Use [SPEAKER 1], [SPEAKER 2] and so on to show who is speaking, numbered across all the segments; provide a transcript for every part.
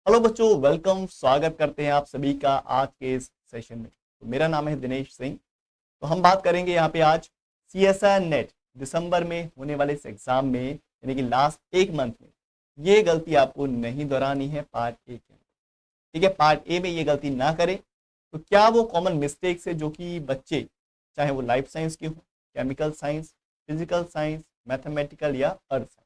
[SPEAKER 1] Hello बच्चों, welcome. स्वागत करते हैं आप सभी का आज के इस सेशन में। तो मेरा नाम है दिनेश सिंह। तो हम बात करेंगे यहाँ पे आज सीएसआर नेट दिसंबर में होने वाले इस एग्जाम में, यानी कि लास्ट एक मंथ में ये गलती आपको नहीं दोहरानी है पार्ट ए के अंदर। ठीक है, पार्ट ए में ये गलती ना करें। तो क्या वो कॉमन मिस्टेक्स है जो कि बच्चे, चाहे वो लाइफ साइंस के हो, chemical science, physical science, mathematical या अर्थ साइंस,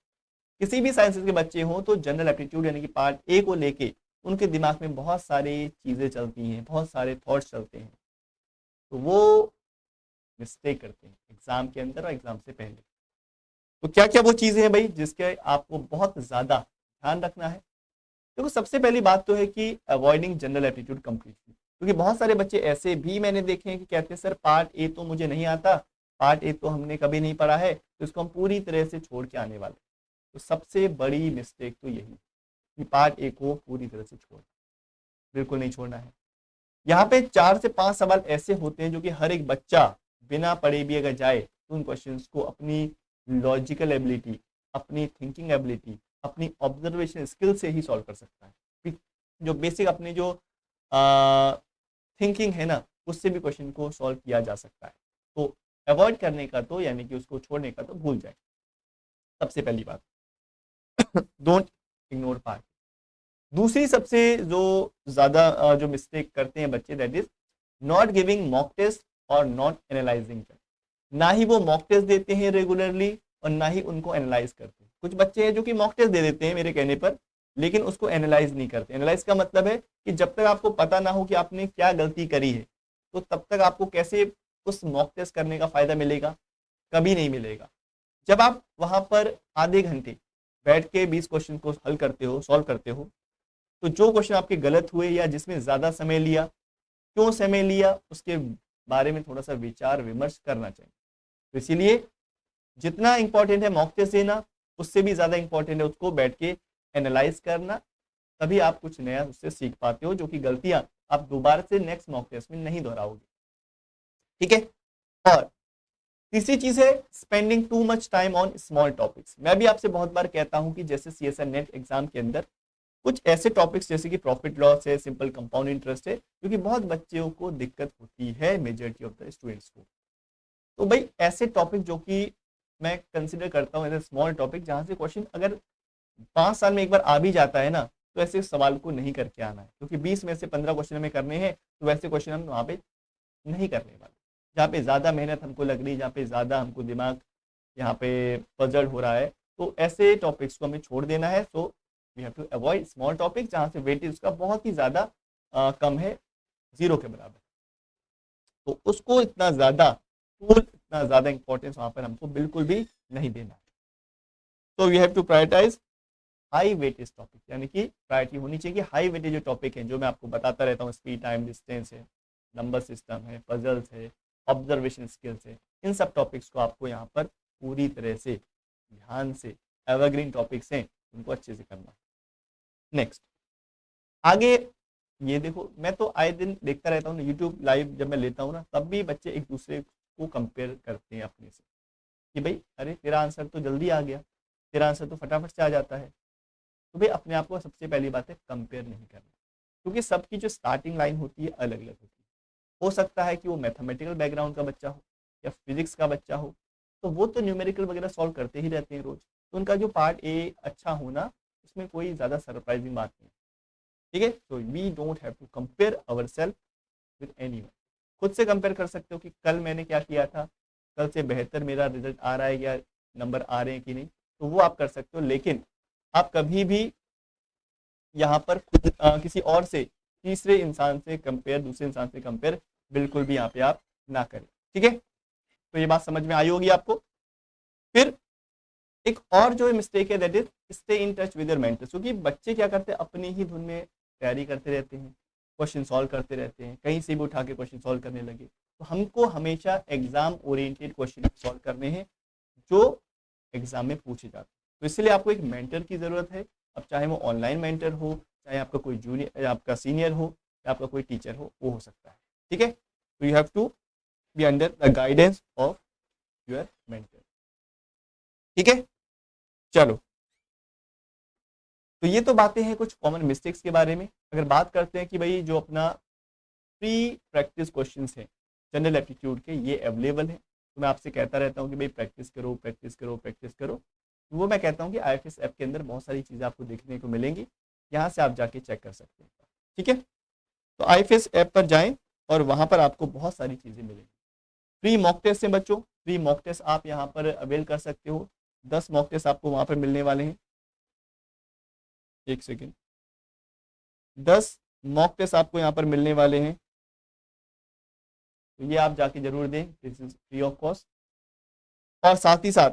[SPEAKER 1] किसी भी साइंसेज के बच्चे हों, तो जनरल एप्टीट्यूड यानी कि पार्ट ए को लेके उनके दिमाग में बहुत सारी चीजें चलती हैं, बहुत सारे थॉट्स चलते हैं। तो वो मिस्टेक करते हैं एग्जाम के अंदर और एग्जाम से पहले। तो क्या क्या वो चीजें हैं भाई जिसके आपको बहुत ज्यादा ध्यान रखना है? देखो, सबसे पहली बात तो है कि अवॉइडिंग जनरल एप्टीट्यूड कंप्लीटली, क्योंकि बहुत सारे बच्चे ऐसे भी मैंने देखे हैं कि कहते हैं सर पार्ट ए तो मुझे नहीं आता, पार्ट ए तो हमने कभी नहीं पढ़ा है, तो इसको हम पूरी तरह से छोड़ के आने वाले। तो सबसे बड़ी मिस्टेक तो यही कि पार्ट ए को पूरी तरह से छोड़ना, बिल्कुल नहीं छोड़ना है। यहाँ पे 4 से 5 सवाल ऐसे होते हैं जो कि हर एक बच्चा बिना पढ़े भी अगर जाए तो उन क्वेश्चंस को अपनी लॉजिकल एबिलिटी, अपनी थिंकिंग एबिलिटी, अपनी ऑब्जर्वेशन स्किल से ही सॉल्व कर सकता है। जो बेसिक अपनी जो थिंकिंग है ना, उससे भी क्वेश्चन को सॉल्व किया जा सकता है। तो अवॉइड करने का तो यानी कि उसको छोड़ने का तो भूल जाए, सबसे पहली बात। Don't ignore part. दूसरी सबसे जो ज्यादा जो मिस्टेक करते हैं बच्चे, that is not giving mock test और नॉट एनालाइजिंग। ना ही वो मॉक टेस्ट देते हैं रेगुलरली और ना ही उनको एनालाइज करते हैं। कुछ बच्चे हैं जो कि मॉक टेस्ट दे देते हैं मेरे कहने पर, लेकिन उसको एनालाइज नहीं करते। एनालाइज का मतलब है कि जब तक आपको पता ना हो कि आपने क्या गलती करी है, तो तब तक आपको कैसे उस मॉक टेस्ट करने का फायदा मिलेगा? कभी नहीं मिलेगा। जब आप वहां पर आधे घंटे बैठ के 20 क्वेश्चन को हल करते हो, सॉल्व करते हो, तो जो क्वेश्चन आपके गलत हुए या जिसमें ज्यादा समय लिया, क्यों समय लिया, उसके बारे में थोड़ा सा विचार विमर्श करना चाहिए। तो इसीलिए जितना इंपॉर्टेंट है मॉक टेस्ट देना, उससे भी ज्यादा इंपॉर्टेंट है उसको बैठ के एनालाइज करना। तभी आप कुछ नया उससे सीख पाते हो, जो कि गलतियां आप दोबारा से नेक्स्ट मॉक टेस्ट में नहीं दोहराओगे। ठीक है। और तीसरी चीज है spending too much time on small topics. मैं भी आपसे बहुत बार कहता हूं कि जैसे सीएसआर नेट एग्जाम के अंदर कुछ ऐसे टॉपिक्स जैसे कि प्रॉफिट लॉस है, सिंपल कंपाउंड इंटरेस्ट है, क्योंकि बहुत बच्चों को दिक्कत होती है, मेजोरिटी ऑफ द स्टूडेंट्स को। तो भाई ऐसे टॉपिक जो कि मैं कंसिडर करता हूँ एज स्मॉल टॉपिक, जहां से क्वेश्चन अगर 5 साल में एक बार आ भी जाता है ना, तो ऐसे सवाल को नहीं करके आना है, क्योंकि 20 में से 15 क्वेश्चन हमें करने हैं। तो वैसे क्वेश्चन हम वहां पे नहीं करने वाले, जहाँ पे ज्यादा मेहनत हमको लग रही है, जहाँ पे ज्यादा हमको दिमाग यहाँ पे पजल हो रहा है, तो ऐसे टॉपिक्स को हमें छोड़ देना है। So we have to avoid small topic जहाँ से वेटेज उसका बहुत ही ज्यादा कम है, 0 के बराबर। तो उसको इतना ज्यादा टूल, इतना ज्यादा इंपॉर्टेंस वहां पर हमको बिल्कुल भी नहीं देना है। तो we have to prioritise high weightage topic, यानी कि प्रायोरिटी होनी चाहिए कि हाई वेटेज जो टॉपिक है, जो मैं आपको बताता रहता हूँ, स्पीड, टाइम, डिस्टेंस है, नंबर सिस्टम है, पजल्स है, ऑब्जर्वेशन स्किल्स है, इन सब टॉपिक्स को आपको यहाँ पर पूरी तरह से ध्यान से, एवरग्रीन टॉपिक्स हैं, उनको अच्छे से करना। नेक्स्ट, आगे ये देखो, मैं तो आए दिन देखता रहता हूँ यूट्यूब लाइव जब मैं लेता हूँ ना, तब भी बच्चे एक दूसरे को कंपेयर करते हैं अपने से, कि भाई अरे तेरा आंसर तो जल्दी आ गया, तेरा आंसर तो फटाफट से आ जाता है। तो भाई अपने आप को सबसे पहली बात है कंपेयर नहीं करना, क्योंकि सबकी जो स्टार्टिंग लाइन होती है अलग अलग होती है। हो सकता है कि वो मैथमेटिकल बैकग्राउंड का बच्चा हो या फिजिक्स का बच्चा हो, तो वो तो न्यूमेरिकल वगैरह सॉल्व करते ही रहते हैं रोज, तो उनका जो पार्ट ए अच्छा होना, उसमें कोई ज़्यादा सरप्राइजिंग बात नहीं। ठीक है, तो we don't have to compare our self with any one. खुद से कंपेयर कर सकते हो कि कल मैंने क्या किया था, कल से बेहतर मेरा रिजल्ट आ रहा है या नंबर आ रहे हैं कि नहीं, तो वो आप कर सकते हो। लेकिन आप कभी भी यहाँ पर खुद किसी और से, तीसरे इंसान से कंपेयर, दूसरे इंसान से कंपेयर बिल्कुल भी यहाँ पे आप ना करें। ठीक है, तो ये बात समझ में आई होगी आपको। फिर एक और जो मिस्टेक है, that is stay in touch with your mentors. क्योंकि बच्चे क्या करते हैं, अपनी ही धुन में तैयारी करते रहते हैं, क्वेश्चन सॉल्व करते रहते हैं, कहीं से भी उठा के क्वेश्चन सॉल्व करने लगे। तो हमको हमेशा एग्जाम ओरिएंटेड क्वेश्चन सॉल्व करने हैं, जो एग्जाम में पूछे जाते हैं। तो इसलिए आपको एक मेंटर की जरूरत है। अब चाहे वो ऑनलाइन मेंटर हो, चाहे आपका कोई जूनियर, आपका सीनियर हो, या आपका कोई टीचर हो, वो हो सकता है। ठीक है, तो you have to be under the guidance of your mentor. ठीक है, चलो। तो ये तो बातें हैं कुछ कॉमन मिस्टेक्स के बारे में। अगर बात करते हैं कि भाई जो अपना प्री प्रैक्टिस क्वेश्चंस हैं जनरल एप्टीट्यूड के, ये अवेलेबल है। तो मैं आपसे कहता रहता हूँ कि भाई प्रैक्टिस करो, प्रैक्टिस करो, प्रैक्टिस करो। वो मैं कहता हूँ कि IFS ऐप के अंदर बहुत सारी चीज़ें आपको देखने को मिलेंगी, यहाँ से आप जाके चेक कर सकते हैं। ठीक है, तो IFS ऐप पर जाएं और वहाँ पर आपको बहुत सारी चीज़ें मिलेंगी। फ्री मॉक टेस्ट हैं बच्चों, फ्री मॉक टेस्ट आप यहाँ पर अवेल कर सकते हो। 10 मॉक टेस्ट आपको वहाँ पर मिलने वाले हैं। एक सेकेंड, 10 मॉक टेस्ट आपको यहाँ पर मिलने वाले हैं, तो ये आप जाके जरूर दें, this is free of cost. और साथ ही साथ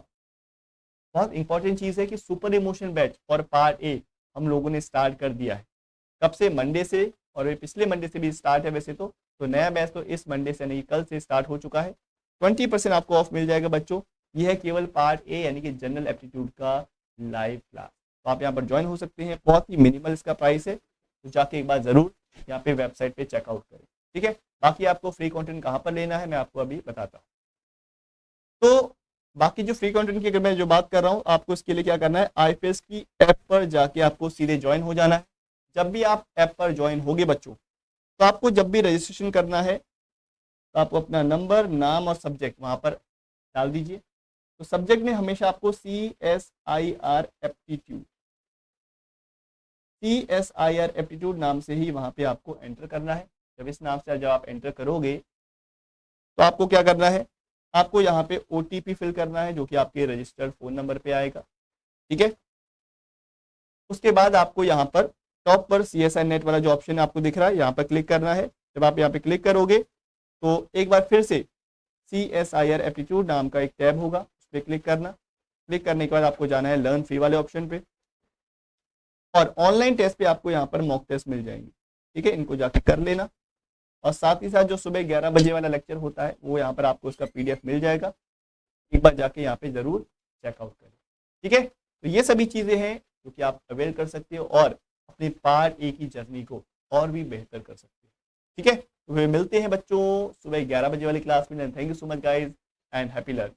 [SPEAKER 1] बहुत इंपॉर्टेंट चीज़ है कि सुपर इमोशन बैच और पार्ट ए हम लोगों ने स्टार्ट कर दिया है। कब से? मंडे से, और ये पिछले मंडे से भी स्टार्ट है वैसे तो नया बैच तो इस मंडे से नहीं, कल से स्टार्ट हो चुका है। 20% आपको ऑफ मिल जाएगा बच्चों। यह है केवल पार्ट ए यानी कि जनरल एप्टीट्यूड का लाइव क्लास। तो आप यहाँ पर ज्वाइन हो सकते हैं, बहुत ही मिनिमल इसका प्राइस है, तो जाके एक बार जरूर यहाँ पे वेबसाइट पे चेकआउट करें। ठीक है, बाकी आपको फ्री कंटेंट कहाँ पर लेना है मैं आपको अभी बताता हूँ। तो बाकी जो फ्री कंटेंट की अगर मैं जो बात कर रहा हूँ, आपको इसके लिए क्या करना है, IFS की ऐप पर जाके आपको सीधे ज्वाइन हो जाना है। जब भी आप ऐप पर ज्वाइन होगे बच्चों, तो आपको जब भी रजिस्ट्रेशन करना है तो आपको अपना नंबर, नाम और सब्जेक्ट वहां पर डाल दीजिए। तो सब्जेक्ट में हमेशा आपको CSIR एप्टीट्यूड नाम से ही वहां पे आपको एंटर करना है। जब इस नाम से जब आप एंटर करोगे तो आपको क्या करना है, आपको यहाँ पे OTP फिल करना है जो कि आपके रजिस्टर्ड फोन नंबर पे आएगा। ठीक है, उसके बाद आपको यहाँ पर टॉप पर CSI नेट वाला जो ऑप्शन आपको दिख रहा है, यहाँ पर क्लिक करना है। जब आप यहाँ पे क्लिक करोगे तो एक बार फिर से CSIR एप्टीट्यूड नाम का एक टैब होगा, उस पर क्लिक करना। क्लिक करने के बाद आपको जाना है लर्न फ्री वाले ऑप्शन पे, और ऑनलाइन टेस्ट पे आपको यहाँ पर मॉक टेस्ट मिल जाएंगे। ठीक है, इनको जाके कर लेना। और साथ ही साथ जो सुबह 11 बजे वाला लेक्चर होता है वो यहाँ पर आपको उसका PDF मिल जाएगा, एक बार जाके यहाँ पे जरूर चेकआउट करें। ठीक है, तो ये सभी चीजें हैं जो कि आप अवेल कर सकते हो और अपने पार्ट ए की जर्नी को और भी बेहतर कर सकते हो। ठीक है, तो फिर मिलते हैं बच्चों सुबह 11 बजे वाली क्लास में। Thank you so much guys and happy learning.